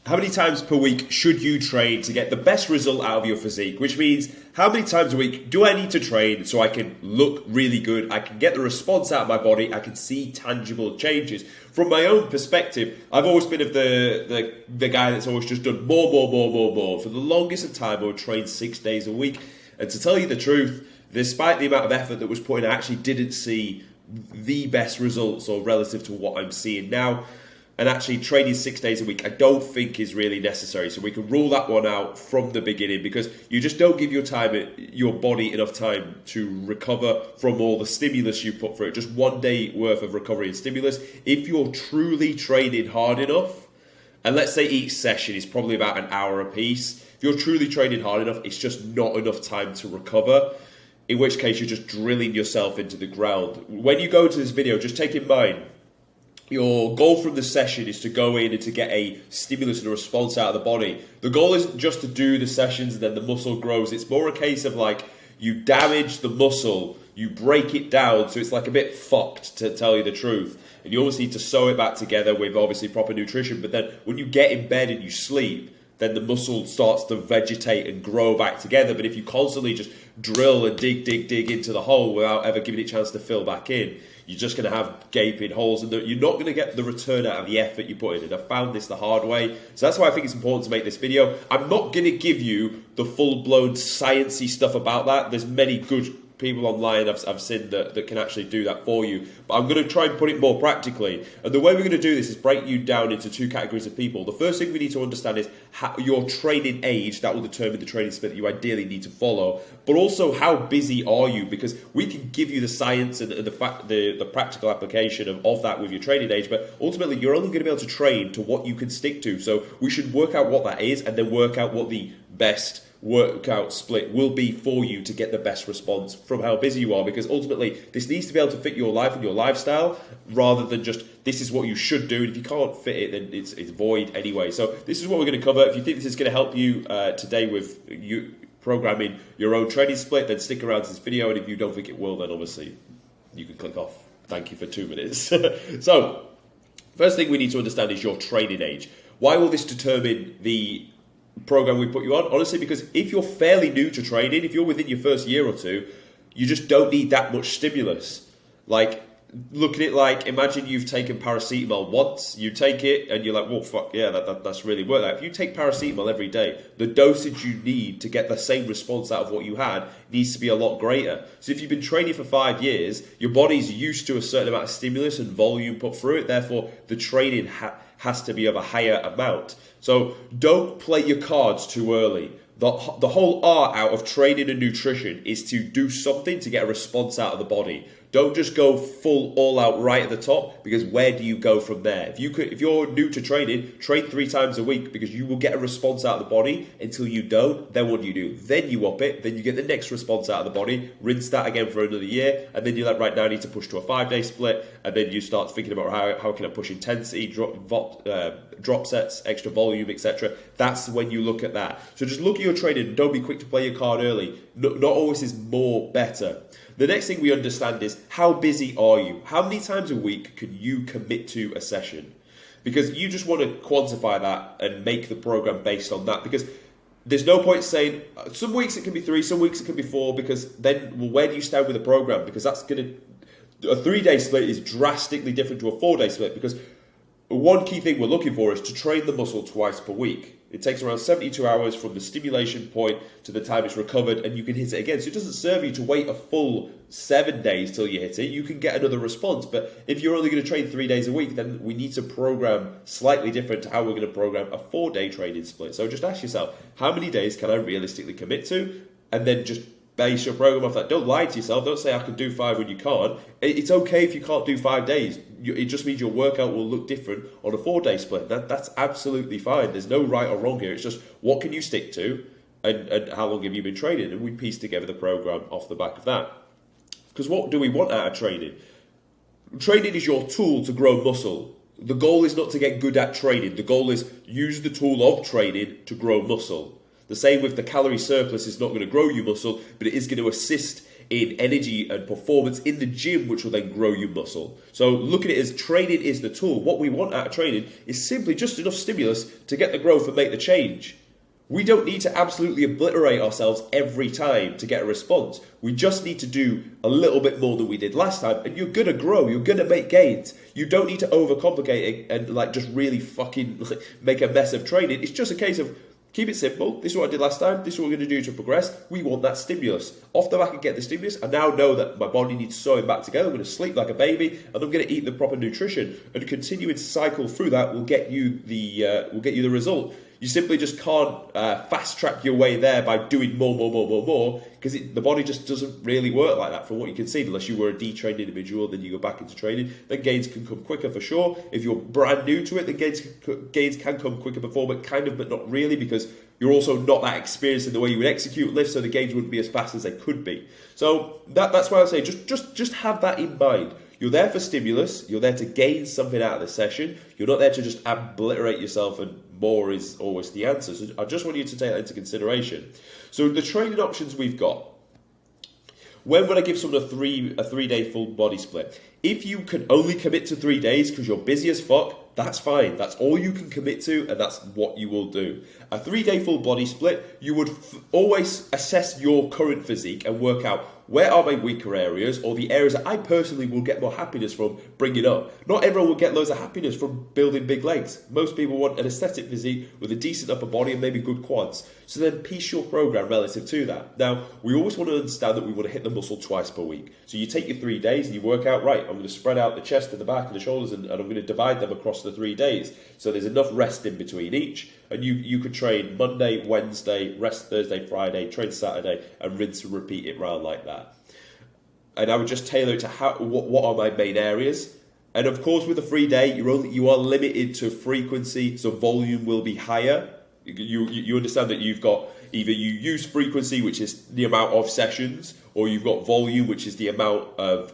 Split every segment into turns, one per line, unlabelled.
how many times per week should you train to get the best result out of your physique? Which means, how many times a week do I need to train so I can look really good, I can get the response out of my body, I can see tangible changes? From my own perspective, I've always been of the guy that's always just done more. For the longest of time, I would train 6 days a week. And to tell you the truth, despite the amount of effort that was put in, I actually didn't see the best results or relative to what I'm seeing now. And actually training 6 days a week, I don't think is really necessary. So we can rule that one out from the beginning, because you just don't give your body enough time to recover from all the stimulus you put through it. Just 1 day worth of recovery and stimulus. If you're truly training hard enough, and let's say each session is probably about an hour a piece, if you're truly training hard enough, it's just not enough time to recover, in which case you're just drilling yourself into the ground. When you go to this video, just take in mind, your goal from the session is to go in and to get a stimulus and a response out of the body. The goal isn't just to do the sessions and then the muscle grows. It's more a case of like, you damage the muscle, you break it down, so it's like a bit fucked, to tell you the truth. And you always need to sew it back together with obviously proper nutrition. But then when you get in bed and you sleep, then the muscle starts to vegetate and grow back together. But if you constantly just drill and dig into the hole without ever giving it a chance to fill back in, you're just going to have gaping holes, and you're not going to get the return out of the effort you put in. And I found this the hard way. So that's why I think it's important to make this video. I'm not going to give you the full-blown sciencey stuff about that. There's many good people online I've seen that can actually do that for you. But I'm going to try and put it more practically. And the way we're going to do this is break you down into two categories of people. The first thing we need to understand is your training age. That will determine the training split that you ideally need to follow. But also, how busy are you? Because we can give you the science and the practical application of that with your training age. But ultimately, you're only going to be able to train to what you can stick to. So we should work out what that is, and then work out what the best workout split will be for you to get the best response from how busy you are. Because ultimately, this needs to be able to fit your life and your lifestyle, rather than just this is what you should do, and if you can't fit it, then it's void anyway. So this is what we're going to cover. If you think this is going to help you today with you programming your own training split, then stick around to this video. And if you don't think it will, then obviously you can click off. Thank you for 2 minutes. So first thing we need to understand is your training age. Why will this determine the program we put you on? Honestly, because if you're fairly new to training, if you're within your first year or two, you just don't need that much stimulus. Like, look at it like, imagine you've taken paracetamol once, you take it and you're like, well, fuck yeah, that's really worth that. If you take paracetamol every day, the dosage you need to get the same response out of what you had needs to be a lot greater. So if you've been training for 5 years, your body's used to a certain amount of stimulus and volume put through it, therefore the training has to be of a higher amount. So don't play your cards too early. The whole art out of training and nutrition is to do something to get a response out of the body. Don't just go full all out right at the top, because where do you go from there? If you're new to training, train 3 times a week, because you will get a response out of the body. Until you don't, then what do? Then you up it, then you get the next response out of the body, rinse that again for another year, and then you're like, right now I need to push to a 5-day split, and then you start thinking about how can I push intensity, drop sets, extra volume, etc. That's when you look at that. So just look at your training, don't be quick to play your card early. Not always is more better. The next thing we understand is, how busy are you? How many times a week can you commit to a session? Because you just want to quantify that and make the program based on that. Because there's no point saying, some weeks it can be 3, some weeks it can be 4, because then, well, where do you stand with the program? Because that's going to, a 3-day split is drastically different to a 4-day split, because one key thing we're looking for is to train the muscle twice per week. It takes around 72 hours from the stimulation point to the time it's recovered, and you can hit it again. So it doesn't serve you to wait a full 7 days till you hit it. You can get another response. But if you're only going to train 3 days a week, then we need to program slightly different to how we're going to program a 4-day training split. So just ask yourself, how many days can I realistically commit to? And then just base your program off that. Don't lie to yourself. Don't say I can do 5 when you can't. It's okay if you can't do 5 days. It just means your workout will look different on a 4-day split. That's absolutely fine. There's no right or wrong here. It's just, what can you stick to, and how long have you been training? And we piece together the program off the back of that. Because what do we want out of training? Training is your tool to grow muscle. The goal is not to get good at training. The goal is use the tool of training to grow muscle. The same with the calorie surplus is not going to grow your muscle, but it is going to assist in energy and performance in the gym, which will then grow your muscle. So look at it as training is the tool. What we want out of training is simply just enough stimulus to get the growth and make the change. We don't need to absolutely obliterate ourselves every time to get a response. We just need to do a little bit more than we did last time, and you're going to grow, you're going to make gains. You don't need to overcomplicate it and just really fucking make a mess of training. It's just a case of keep it simple. This is what I did last time. This is what we're going to do to progress. We want that stimulus. Off the back and get the stimulus, I now know that my body needs sewing back together. I'm going to sleep like a baby, and I'm going to eat the proper nutrition. And continuing to cycle through that will get you the result. You simply just can't fast track your way there by doing more, because the body just doesn't really work like that from what you can see. Unless you were a detrained individual, then you go back into training, then gains can come quicker for sure. If you're brand new to it, then gains can come quicker before, but not really, because you're also not that experienced in the way you would execute lifts, so the gains wouldn't be as fast as they could be. So that's why I say just have that in mind. You're there for stimulus. You're there to gain something out of the session. You're not there to just obliterate yourself, and more is always the answer. So I just want you to take that into consideration. So the training options we've got. When would I give someone a 3-day full body split? If you can only commit to 3 days because you're busy as fuck, that's fine. That's all you can commit to, and that's what you will do. A 3-day full body split, you would always assess your current physique and work out where are my weaker areas, or the areas that I personally will get more happiness from bringing up. Not everyone will get loads of happiness from building big legs. Most people want an aesthetic physique with a decent upper body and maybe good quads. So then piece your program relative to that. Now, we always want to understand that we want to hit the muscle twice per week. So you take your 3 days and you work out, right, I'm going to spread out the chest and the back and the shoulders, and I'm going to divide them across the 3 days. So there's enough rest in between each. And you could train Monday, Wednesday, rest Thursday, Friday, train Saturday, and rinse and repeat it round like that. And I would just tailor it to what are my main areas. And of course, with a 3 day, you are limited to frequency, so volume will be higher. You understand that you've got either you use frequency, which is the amount of sessions, or you've got volume, which is the amount of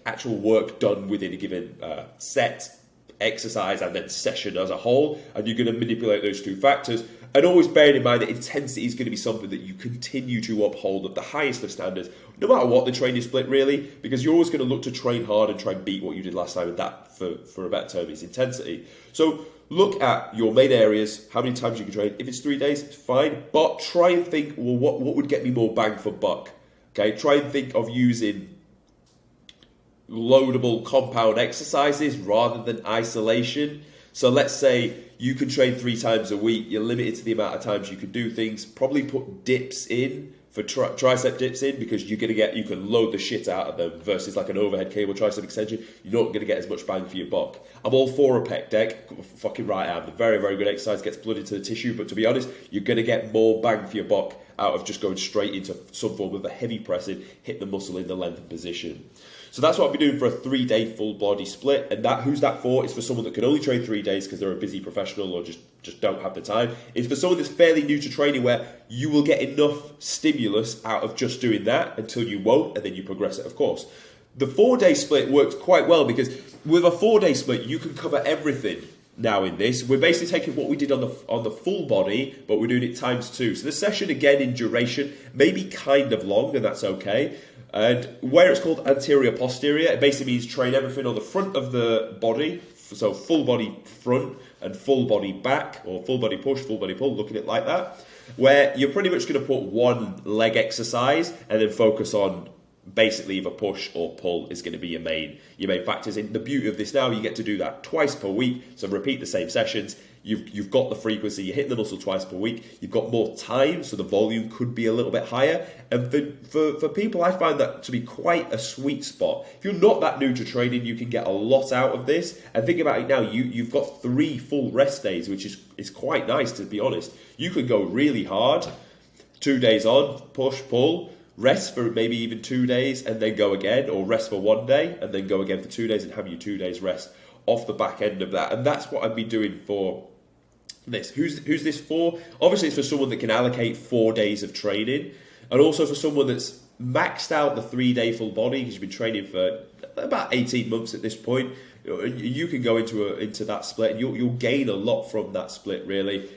actual work done within a given set, exercise, and then session as a whole. And you're going to manipulate those two factors. And always bearing in mind that intensity is going to be something that you continue to uphold at the highest of standards, no matter what the training split really, because you're always going to look to train hard and try and beat what you did last time, and that, for a better term, is intensity. So look at your main areas, how many times you can train. If it's 3 days, it's fine, but try and think, well, what would get me more bang for buck? Okay, try and think of using loadable compound exercises rather than isolation. So let's say you can train 3 times a week. You're limited to the amount of times you can do things. Probably put dips in for tricep dips in, because you can load the shit out of them versus like an overhead cable tricep extension. You're not going to get as much bang for your buck. I'm all for a pec deck. Fucking right, I am. A very, very good exercise, gets blood into the tissue. But to be honest, you're going to get more bang for your buck out of just going straight into some form of a heavy pressing, hit the muscle in the lengthened position. So that's what I'll be doing for a 3-day full body split. And who's that for? It's for someone that can only train 3 days because they're a busy professional or just don't have the time. It's for someone that's fairly new to training, where you will get enough stimulus out of just doing that until you won't, and then you progress it, of course. The 4-day split works quite well, because with a 4-day split, you can cover everything. Now in this, we're basically taking what we did on the full body, but we're doing it times 2. So the session, again, in duration, may be kind of long, and that's okay. And where it's called anterior posterior, it basically means train everything on the front of the body, so full body front and full body back, or full body push, full body pull, look at it like that, where you're pretty much going to put one leg exercise and then focus on basically either push or pull is going to be your main factors. In the beauty of this now, you get to do that twice per week, so repeat the same sessions. You've got the frequency, you're hitting the muscle twice per week, you've got more time, so the volume could be a little bit higher. And for people, I find that to be quite a sweet spot. If you're not that new to training, you can get a lot out of this. And think about it now, you've got 3 full rest days, which is quite nice, to be honest. You can go really hard, 2 days on, push, pull, rest for maybe even 2 days and then go again, or rest for 1 day and then go again for 2 days and have your 2 days rest off the back end of that. And that's what I've been doing for this. Who's this for? Obviously it's for someone that can allocate 4 days of training, and also for someone that's maxed out the 3-day full body, because you've been training for about 18 months at this point. You can go into that split and you'll gain a lot from that split, really.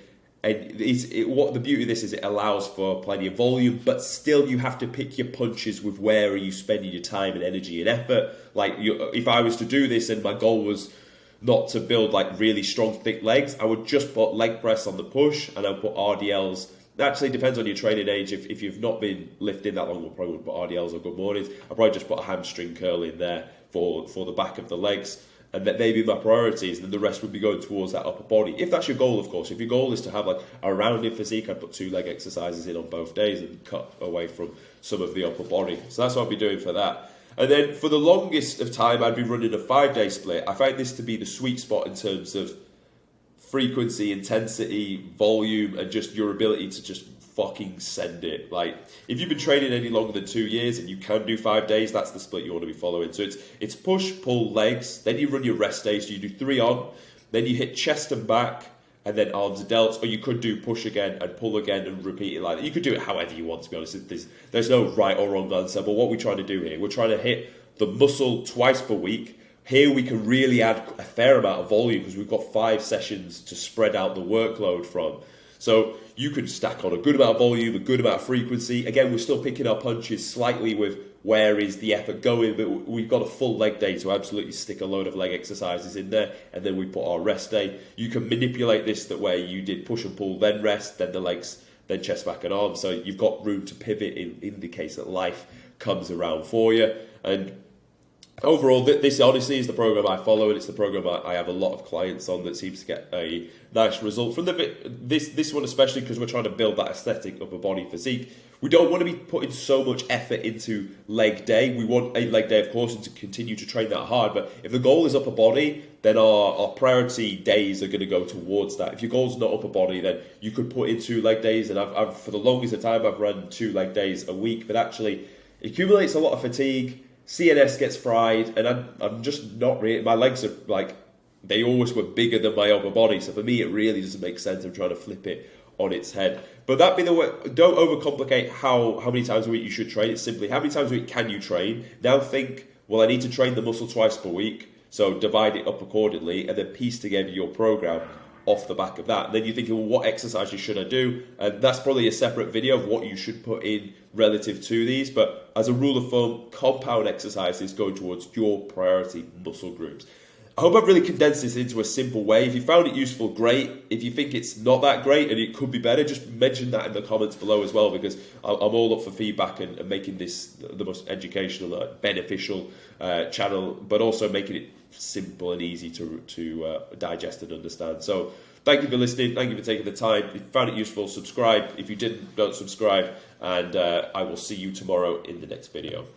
And what the beauty of this is, it allows for plenty of volume, but still you have to pick your punches with where are you spending your time and energy and effort. Like if I was to do this and my goal was not to build like really strong, thick legs, I would just put leg press on the push and I would put RDLs. That actually depends on your training age. If you've not been lifting that long, we'll probably put RDLs or good mornings. I'll probably just put a hamstring curl in there for the back of the legs. And that may be my priorities, and then the rest would be going towards that upper body. If that's your goal, of course. If your goal is to have like a rounded physique, I'd put 2 leg exercises in on both days and cut away from some of the upper body. So that's what I'd be doing for that. And then for the longest of time, I'd be running a 5-day split. I find this to be the sweet spot in terms of frequency, intensity, volume, and just your ability to just fucking send it. Like, if you've been training any longer than 2 years and you can do 5 days, that's the split you want to be following. So it's push, pull, legs, then you run your rest days. So you do 3 on, then you hit chest and back, and then arms and delts, or you could do push again and pull again and repeat it like that. You could do it however you want, to be honest. There's no right or wrong answer, but what we're trying to do here, we're trying to hit the muscle twice per week. Here we can really add a fair amount of volume because we've got 5 sessions to spread out the workload from. So you can stack on a good amount of volume, a good amount of frequency. Again, we're still picking our punches slightly with where is the effort going, but we've got a full leg day to absolutely stick a load of leg exercises in there, and then we put our rest day. You can manipulate this that way you did push and pull, then rest, then the legs, then chest, back and arms. So you've got room to pivot in the case that life comes around for you. And overall, this honestly is the program I follow, and it's the program I have a lot of clients on that seems to get a nice result from this one, especially because we're trying to build that aesthetic upper body physique. We don't want to be putting so much effort into leg day. We want a leg day, of course, and to continue to train that hard. But if the goal is upper body, then our priority days are going to go towards that. If your goal is not upper body, then you could put in 2 leg days. And I've for the longest of time, I've run 2 leg days a week. But actually, it accumulates a lot of fatigue. CNS gets fried, and I'm just not really. My legs are like, they always were bigger than my upper body. So for me, it really doesn't make sense. I'm trying to flip it on its head. But that being the way, don't overcomplicate how many times a week you should train. It's simply how many times a week can you train. Now think, well, I need to train the muscle twice per week, so divide it up accordingly, and then piece together your program off the back of that. And then you're thinking, well, what exercises should I do? And that's probably a separate video of what you should put in relative to these. But as a rule of thumb, compound exercises go towards your priority muscle groups. I hope I've really condensed this into a simple way. If you found it useful, great. If you think it's not that great and it could be better, just mention that in the comments below as well, because I'm all up for feedback and making this the most educational, beneficial channel, but also making it simple and easy to digest and understand. So thank you for listening. Thank you for taking the time. If you found it useful, subscribe. If you didn't, don't subscribe. And I will see you tomorrow in the next video.